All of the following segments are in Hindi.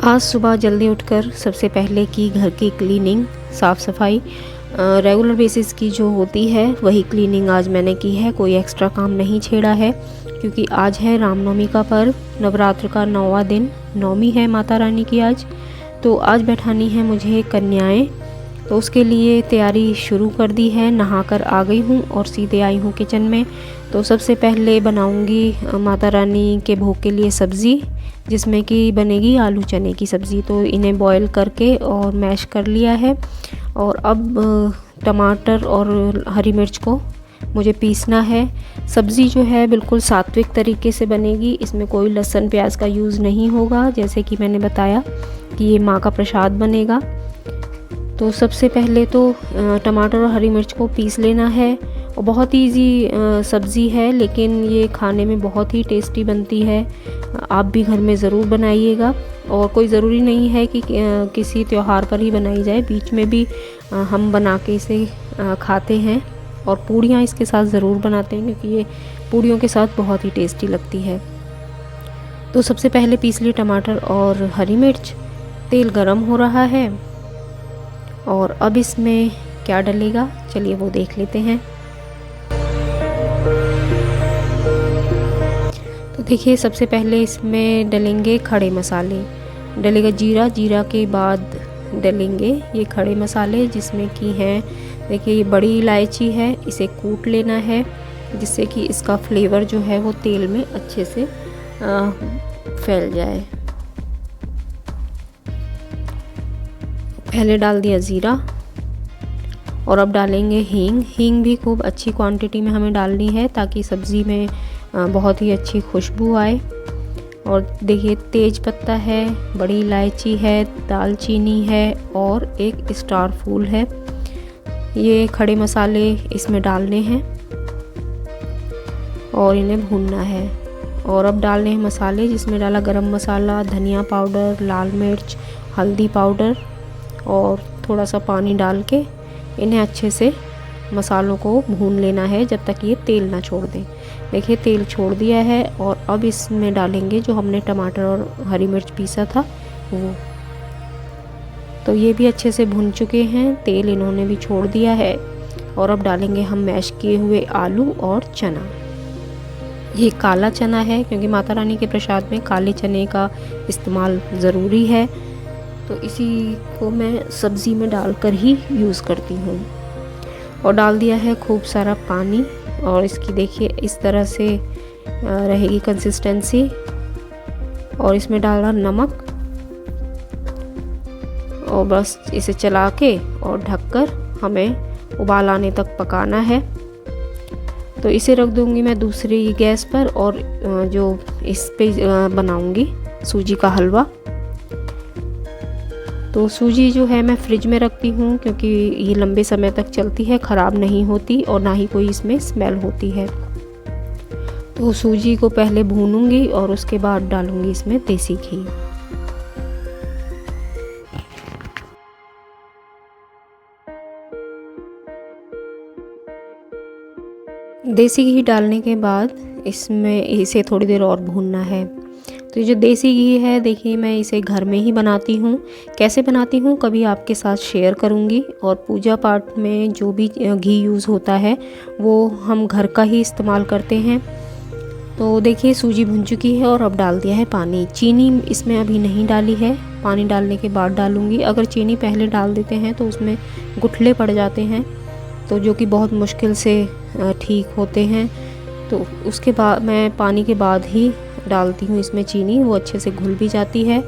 आज सुबह जल्दी उठकर सबसे पहले की घर की क्लीनिंग, साफ़ सफाई रेगुलर बेसिस की जो होती है वही क्लीनिंग आज मैंने की है। कोई एक्स्ट्रा काम नहीं छेड़ा है क्योंकि आज है रामनवमी का पर्व, नवरात्र का 9वां दिन, नवमी है माता रानी की आज। तो आज बैठानी है मुझे कन्याएं, तो उसके लिए तैयारी शुरू कर दी है। नहाकर आ गई हूँ और सीधे आई हूँ किचन में। तो सबसे पहले बनाऊँगी माता रानी के भोग के लिए सब्ज़ी, जिसमें कि बनेगी आलू चने की सब्ज़ी। तो इन्हें बॉईल करके और मैश कर लिया है और अब टमाटर और हरी मिर्च को मुझे पीसना है। सब्ज़ी जो है बिल्कुल सात्विक तरीके से बनेगी, इसमें कोई लहसुन प्याज का यूज़ नहीं होगा, जैसे कि मैंने बताया कि ये माँ का प्रसाद बनेगा। तो सबसे पहले तो टमाटर और हरी मिर्च को पीस लेना है और बहुत इजी सब्ज़ी है, लेकिन ये खाने में बहुत ही टेस्टी बनती है। आप भी घर में ज़रूर बनाइएगा और कोई ज़रूरी नहीं है कि किसी त्यौहार पर ही बनाई जाए, बीच में भी हम बना के इसे खाते हैं और पूड़ियाँ इसके साथ ज़रूर बनाते हैं क्योंकि ये पूड़ियों के साथ बहुत ही टेस्टी लगती है। तो सबसे पहले पीस ली टमाटर और हरी मिर्च। तेल गरम हो रहा है और अब इसमें क्या डलेगा, चलिए वो देख लेते हैं। तो देखिए सबसे पहले इसमें डलेंगे खड़े मसाले, डलेगा जीरा, जीरा के बाद डलेंगे ये खड़े मसाले, जिसमें कि हैं, देखिए ये बड़ी इलायची है, इसे कूट लेना है जिससे कि इसका फ्लेवर जो है वो तेल में अच्छे से फैल जाए। पहले डाल दिया ज़ीरा और अब डालेंगे हींग। हींग भी खूब अच्छी क्वांटिटी में हमें डालनी है ताकि सब्ज़ी में बहुत ही अच्छी खुशबू आए। और देखिए तेज पत्ता है, बड़ी इलायची है, दालचीनी है और एक स्टार फूल है। ये खड़े मसाले इसमें डालने हैं और इन्हें भूनना है। और अब डालने हैं मसाले, जिसमें डाला गरम मसाला, धनिया पाउडर, लाल मिर्च, हल्दी पाउडर और थोड़ा सा पानी डाल के इन्हें अच्छे से मसालों को भून लेना है जब तक ये तेल ना छोड़ दें। देखिए तेल छोड़ दिया है और अब इसमें डालेंगे जो हमने टमाटर और हरी मिर्च पीसा था वो। तो ये भी अच्छे से भुन चुके हैं, तेल इन्होंने भी छोड़ दिया है। और अब डालेंगे हम मैश किए हुए आलू और चना। ये काला चना है क्योंकि माता रानी के प्रसाद में काले चने का इस्तेमाल ज़रूरी है, तो इसी को मैं सब्ज़ी में डालकर ही यूज़ करती हूँ। और डाल दिया है खूब सारा पानी और इसकी देखिए इस तरह से रहेगी कंसिस्टेंसी। और इसमें डाला नमक और बस इसे चला के और ढककर हमें उबाल आने तक पकाना है। तो इसे रख दूंगी मैं दूसरी गैस पर और जो इस पे बनाऊंगी सूजी का हलवा। तो सूजी जो है मैं फ्रिज में रखती हूँ क्योंकि ये लंबे समय तक चलती है, ख़राब नहीं होती और ना ही कोई इसमें स्मेल होती है। तो सूजी को पहले भूनूंगी और उसके बाद डालूंगी इसमें देसी घी। देसी घी डालने के बाद इसमें इसे थोड़ी देर और भूनना है। तो जो देसी घी है देखिए मैं इसे घर में ही बनाती हूँ, कैसे बनाती हूँ कभी आपके साथ शेयर करूँगी। और पूजा पाठ में जो भी घी यूज़ होता है वो हम घर का ही इस्तेमाल करते हैं। तो देखिए सूजी भुन चुकी है और अब डाल दिया है पानी। चीनी इसमें अभी नहीं डाली है, पानी डालने के बाद डालूँगी। अगर चीनी पहले डाल देते हैं तो उसमें गुठले पड़ जाते हैं, तो जो कि बहुत मुश्किल से ठीक होते हैं। तो उसके बाद मैं पानी के बाद ही डालती हूँ इसमें चीनी, वो अच्छे से घुल भी जाती है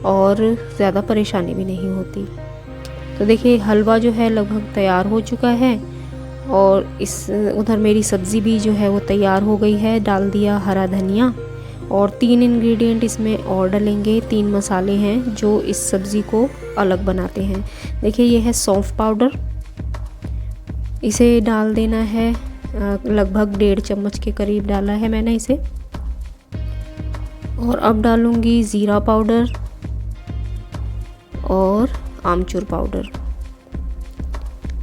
और ज़्यादा परेशानी भी नहीं होती। तो देखिए हलवा जो है लगभग तैयार हो चुका है और इस उधर मेरी सब्ज़ी भी जो है वो तैयार हो गई है। डाल दिया हरा धनिया और 3 इंग्रेडिएंट इसमें और डलेंगे, 3 मसाले हैं जो इस सब्ज़ी को अलग बनाते हैं। देखिए ये है सौंफ पाउडर, इसे डाल देना है, लगभग 1.5 चम्मच के करीब डाला है मैंने इसे। और अब डालूंगी ज़ीरा पाउडर और आमचूर पाउडर,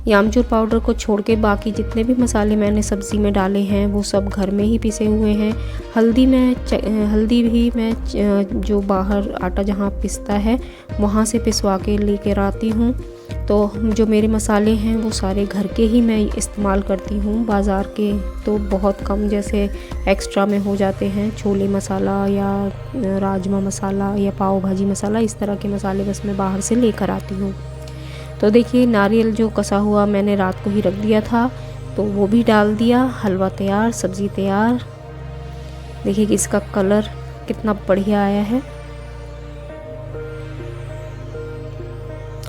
ये आमचूर पाउडर को छोड़ के बाकी जितने भी मसाले मैंने सब्ज़ी में डाले हैं वो सब घर में ही पिसे हुए हैं। हल्दी भी मैं जो बाहर आटा जहाँ पिसता है वहाँ से पिसवा के लेकर आती हूँ। तो जो मेरे मसाले हैं वो सारे घर के ही मैं इस्तेमाल करती हूँ। बाज़ार के तो बहुत कम, जैसे एक्स्ट्रा में हो जाते हैं, छोले मसाला या राजमा मसाला या पाव भाजी मसाला, इस तरह के मसाले बस मैं बाहर से लेकर आती हूँ। तो देखिए नारियल जो कसा हुआ मैंने रात को ही रख दिया था, तो वो भी डाल दिया। हलवा तैयार, सब्ज़ी तैयार। देखिए कि इसका कलर कितना बढ़िया आया है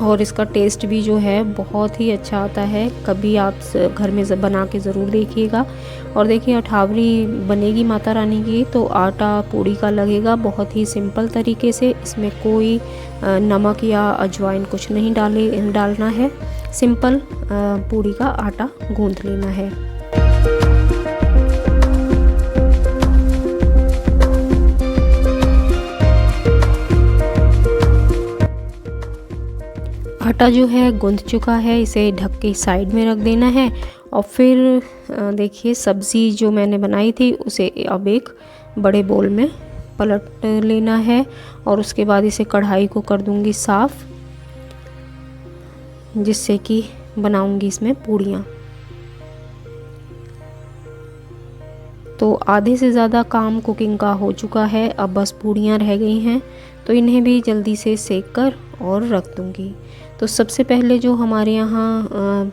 और इसका टेस्ट भी जो है बहुत ही अच्छा आता है। कभी आप घर में बना के ज़रूर देखिएगा। और देखिए अठावरी बनेगी माता रानी की, तो आटा पूड़ी का लगेगा बहुत ही सिंपल तरीके से। इसमें कोई नमक या अजवाइन कुछ नहीं डालना है। सिंपल पूड़ी का आटा गूंथ लेना है। आटा जो है गूंथ चुका है, इसे ढक के साइड में रख देना है। और फिर देखिए सब्ज़ी जो मैंने बनाई थी उसे अब एक बड़े बोल में पलट लेना है और उसके बाद इसे कढ़ाई को कर दूंगी साफ़, जिससे कि बनाऊंगी इसमें पूड़ियाँ। तो आधे से ज़्यादा काम कुकिंग का हो चुका है, अब बस पूड़ियाँ रह गई हैं, तो इन्हें भी जल्दी से सेक कर और रख दूंगी। तो सबसे पहले जो हमारे यहाँ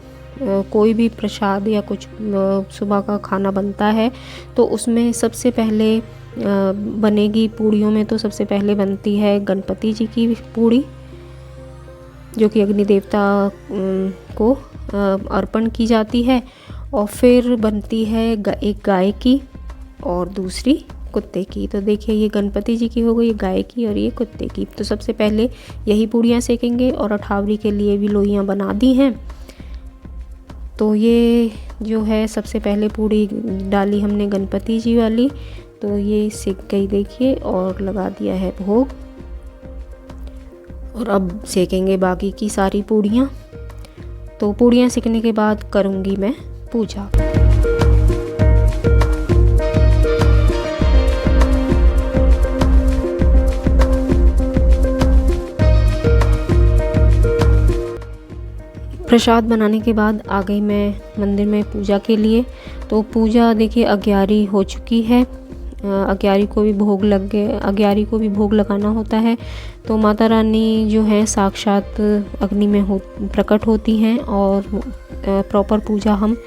कोई भी प्रसाद या कुछ सुबह का खाना बनता है तो उसमें सबसे पहले बनेगी, पूड़ियों में तो सबसे पहले बनती है गणपति जी की पूड़ी, जो कि अग्नि देवता को अर्पण की जाती है। और फिर बनती है एक गाय की और दूसरी कुत्ते की। तो देखिए ये गणपति जी की हो गई, गाय की, और ये कुत्ते की। तो सबसे पहले यही पूड़ियाँ सेकेंगे और अठावरी के लिए भी लोइयाँ बना दी हैं। तो ये जो है सबसे पहले पूड़ी डाली हमने गणपति जी वाली, तो ये सिक गई देखिए, और लगा दिया है भोग। और अब सेकेंगे बाकी की सारी पूड़ियाँ। तो पूड़ियाँ सिकने के बाद करूँगी मैं पूजा। प्रसाद बनाने के बाद आ गई मैं मंदिर में पूजा के लिए। तो पूजा देखिए अग्यारी हो चुकी है, अग्यारी को भी भोग लग गए, अग्यारी को भी भोग लगाना होता है। तो माता रानी जो है साक्षात अग्नि में प्रकट होती हैं, और प्रॉपर पूजा हम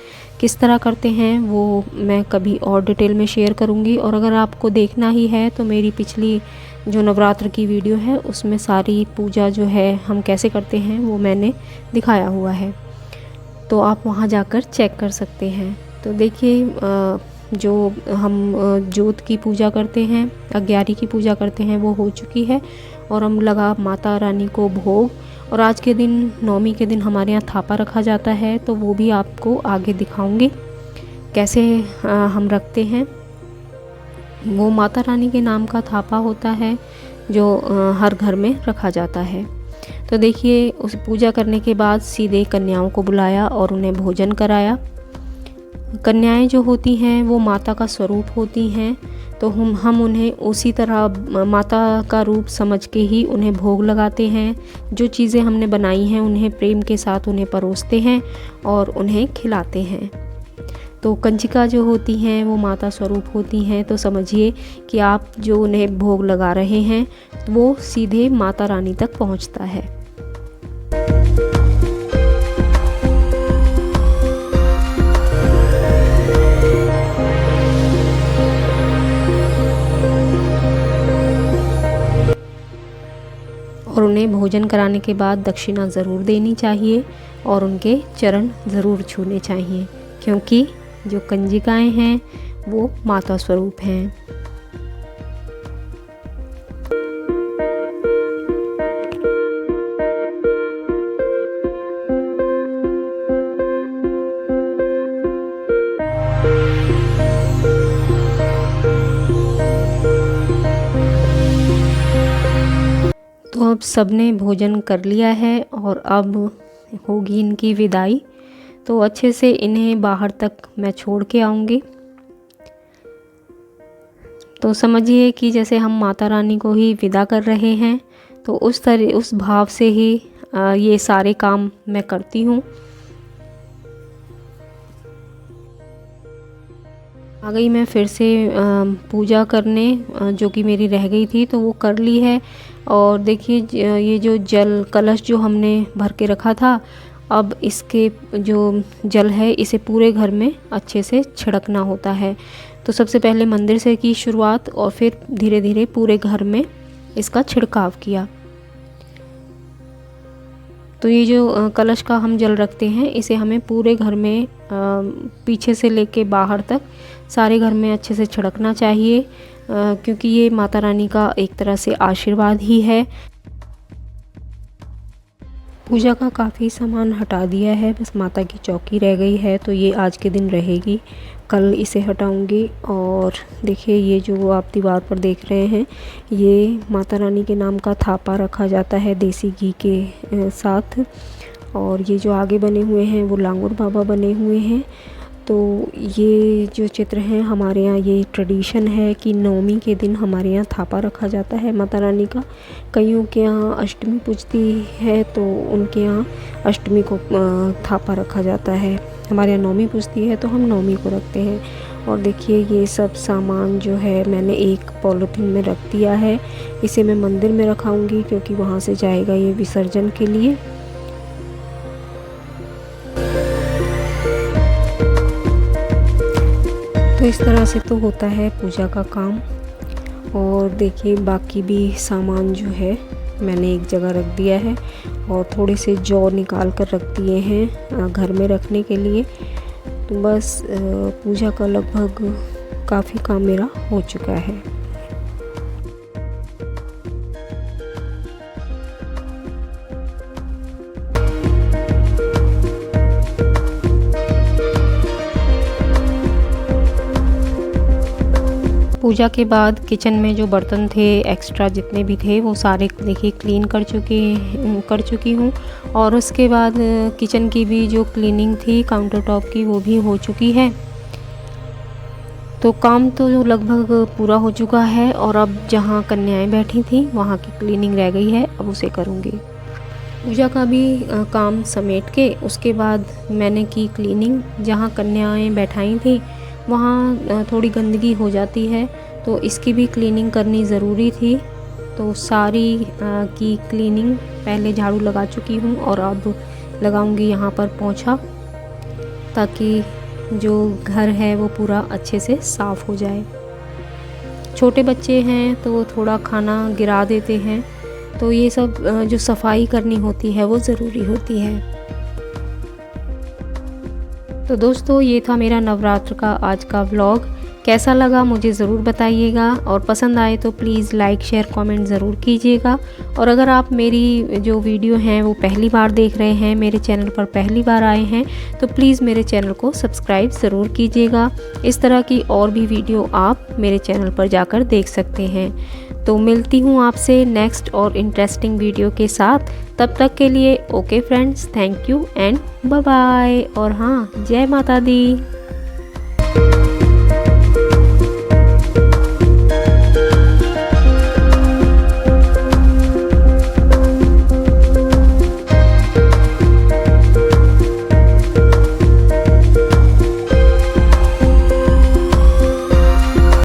किस तरह करते हैं वो मैं कभी और डिटेल में शेयर करूँगी। और अगर आपको देखना ही है तो मेरी पिछली जो नवरात्र की वीडियो है उसमें सारी पूजा जो है हम कैसे करते हैं वो मैंने दिखाया हुआ है, तो आप वहाँ जाकर चेक कर सकते हैं। तो देखिए जो हम जोत की पूजा करते हैं, अग्यारी की पूजा करते हैं, वो हो चुकी है। और हम लगा माता रानी को भोग। और आज के दिन नवमी के दिन हमारे यहाँ थापा रखा जाता है, तो वो भी आपको आगे दिखाऊंगी कैसे हम रखते हैं। वो माता रानी के नाम का थापा होता है जो हर घर में रखा जाता है। तो देखिए उस पूजा करने के बाद सीधे कन्याओं को बुलाया और उन्हें भोजन कराया। कन्याएं जो होती हैं वो माता का स्वरूप होती हैं, तो हम उन्हें उसी तरह माता का रूप समझ के ही उन्हें भोग लगाते हैं। जो चीज़ें हमने बनाई हैं उन्हें प्रेम के साथ उन्हें परोसते हैं और उन्हें खिलाते हैं। तो कंजिका जो होती हैं वो माता स्वरूप होती हैं, तो समझिए कि आप जो उन्हें भोग लगा रहे हैं वो सीधे माता रानी तक पहुंचता है। और उन्हें भोजन कराने के बाद दक्षिणा ज़रूर देनी चाहिए और उनके चरण ज़रूर छूने चाहिए, क्योंकि जो कंजिकाएं हैं वो माता स्वरूप हैं। तो अब सबने भोजन कर लिया है और अब होगी इनकी विदाई। तो अच्छे से इन्हें बाहर तक मैं छोड़ के आऊँगी। तो समझिए कि जैसे हम माता रानी को ही विदा कर रहे हैं, तो उस भाव से ही ये सारे काम मैं करती हूँ। आ गई मैं फिर से पूजा करने, जो कि मेरी रह गई थी तो वो कर ली है। और देखिए ये जो जल कलश जो हमने भर के रखा था, अब इसके जो जल है इसे पूरे घर में अच्छे से छिड़कना होता है। तो सबसे पहले मंदिर से की शुरुआत और फिर धीरे धीरे पूरे घर में इसका छिड़काव किया। तो ये जो कलश का हम जल रखते हैं, इसे हमें पूरे घर में पीछे से लेके बाहर तक सारे घर में अच्छे से छिड़कना चाहिए, क्योंकि ये माता रानी का एक तरह से आशीर्वाद ही है। पूजा का काफ़ी सामान हटा दिया है, बस माता की चौकी रह गई है, तो ये आज के दिन रहेगी, कल इसे हटाऊंगी। और देखिए ये जो आप दीवार पर देख रहे हैं, ये माता रानी के नाम का थापा रखा जाता है देसी घी के साथ। और ये जो आगे बने हुए हैं वो लांगुर बाबा बने हुए हैं। तो ये जो चित्र हैं, हमारे यहाँ ये ट्रेडिशन है कि नवमी के दिन हमारे यहाँ थापा रखा जाता है माता रानी का। कईयों के यहाँ अष्टमी पूजती है तो उनके यहाँ अष्टमी को थापा रखा जाता है। हमारे यहाँ नवमी पूजती है तो हम नवमी को रखते हैं। और देखिए ये सब सामान जो है मैंने एक पॉलीथीन में रख दिया है, इसे मैं मंदिर में रखाऊंगी क्योंकि वहाँ से जाएगा ये विसर्जन के लिए। तो इस तरह से तो होता है पूजा का काम। और देखिए बाकी भी सामान जो है मैंने एक जगह रख दिया है और थोड़े से जौ निकाल कर रख दिए हैं घर में रखने के लिए। तो बस पूजा का लगभग काफ़ी काम मेरा हो चुका है। पूजा के बाद किचन में जो बर्तन थे एक्स्ट्रा जितने भी थे वो सारे देखिए क्लीन कर चुकी हूँ। और उसके बाद किचन की भी जो क्लीनिंग थी काउंटर टॉप की वो भी हो चुकी है। तो काम तो लगभग पूरा हो चुका है। और अब जहाँ कन्याएं बैठी थी वहाँ की क्लीनिंग रह गई है, अब उसे करूँगी। पूजा का भी काम समेट के उसके बाद मैंने की क्लीनिंग। जहाँ कन्याएं बैठाई थी वहाँ थोड़ी गंदगी हो जाती है, तो इसकी भी क्लीनिंग करनी ज़रूरी थी। तो सारी की क्लीनिंग पहले झाड़ू लगा चुकी हूँ और अब लगाऊंगी यहाँ पर पोंछा, ताकि जो घर है वो पूरा अच्छे से साफ़ हो जाए। छोटे बच्चे हैं तो वो थोड़ा खाना गिरा देते हैं, तो ये सब जो सफाई करनी होती है वो ज़रूरी होती है। तो दोस्तों ये था मेरा नवरात्र का आज का व्लॉग। कैसा लगा मुझे ज़रूर बताइएगा, और पसंद आए तो प्लीज़ लाइक शेयर कमेंट ज़रूर कीजिएगा। और अगर आप मेरी जो वीडियो हैं वो पहली बार देख रहे हैं, मेरे चैनल पर पहली बार आए हैं, तो प्लीज़ मेरे चैनल को सब्सक्राइब ज़रूर कीजिएगा। इस तरह की और भी वीडियो आप मेरे चैनल पर जाकर देख सकते हैं। तो मिलती हूँ आपसे नेक्स्ट और इंटरेस्टिंग वीडियो के साथ। तब तक के लिए okay friends, thank you and bye bye. और हाँ, जय माता दी।